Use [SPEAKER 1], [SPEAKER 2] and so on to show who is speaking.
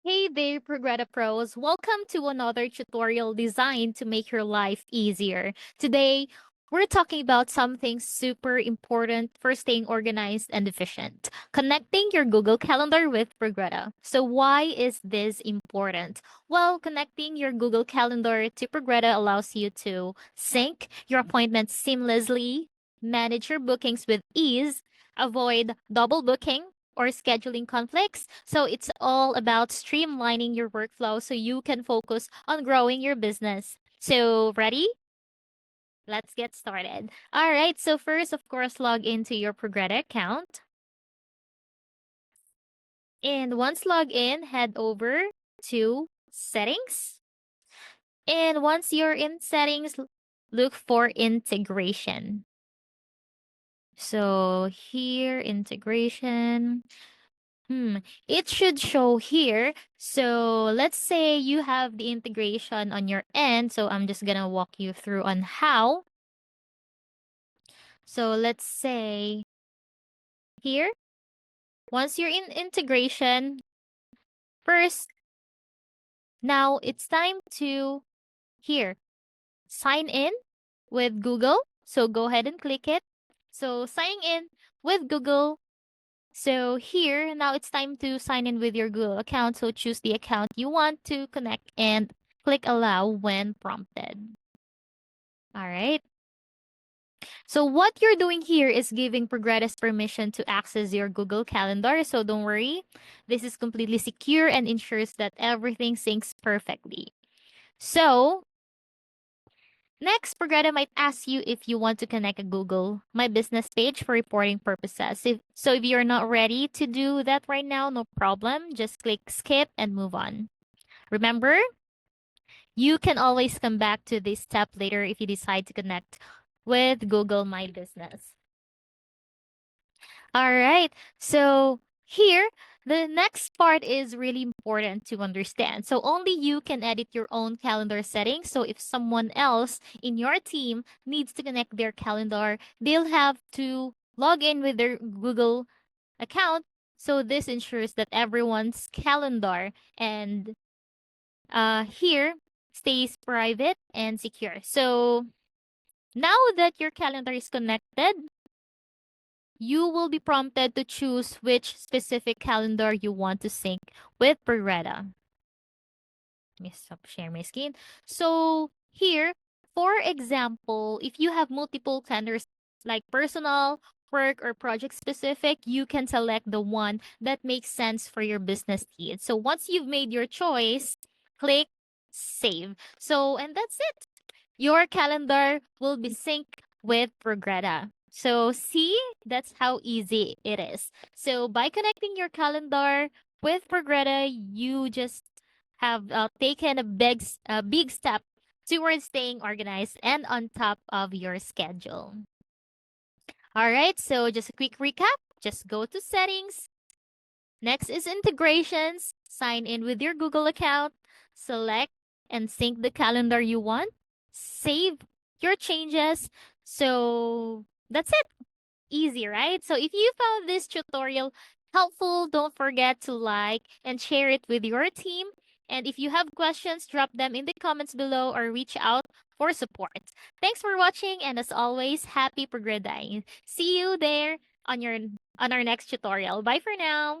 [SPEAKER 1] Hey there, Progreda Pros. Welcome to another tutorial designed to make your life easier. Today, we're talking about something super important for staying organized and efficient, connecting your Google Calendar with Progreda. So why is this important? Well, connecting your Google Calendar to Progreda allows you to sync your appointments seamlessly, manage your bookings with ease, avoid double booking, or scheduling conflicts. So it's all about streamlining your workflow so you can focus on growing your business. So, ready? Let's get started. All right. So, first, of course, log into your Progreda account. And once log in, head over to settings. And once you're in settings, look for integration. So, here, integration. It should show here. So let's say you have the integration on your end. So I'm just gonna walk you through on how. So let's say here, once you're in integration, first, now it's time to here, sign in with Google. So go ahead and click it. So signing in with Google. So here, now it's time to sign in with your Google account. So choose the account you want to connect and click allow when prompted. All right. So what you're doing here is giving Progress permission to access your Google Calendar. So don't worry. This is completely secure and ensures that everything syncs perfectly. So next, Progreda might ask you if you want to connect a Google My Business page for reporting purposes. If you're not ready to do that right now, no problem. Just click skip and move on. Remember, you can always come back to this step later if you decide to connect with Google My Business. All right. So here, the next part is really important to understand. So only you can edit your own calendar settings. So if someone else in your team needs to connect their calendar, they'll have to log in with their Google account. So this ensures that everyone's calendar and here stays private and secure. So now that your calendar is connected, you will be prompted to choose which specific calendar you want to sync with Progreda. Let me stop sharing my screen. So here, for example, if you have multiple calendars like personal, work, or project specific, you can select the one that makes sense for your business needs. So once you've made your choice, click save. So, and that's it. Your calendar will be synced with Progreda. So see, that's how easy it is. So by connecting your calendar with Progreda, you just have taken a big step towards staying organized and on top of your schedule. All right, so just a quick recap. Just go to settings. Next is integrations. Sign in with your Google account. Select and sync the calendar you want. Save your changes. So that's it. Easy, right? So if you found this tutorial helpful, don't forget to like and share it with your team. And if you have questions, drop them in the comments below or reach out for support. Thanks for watching, and as always, happy progressing. See you there on our next tutorial. Bye for now.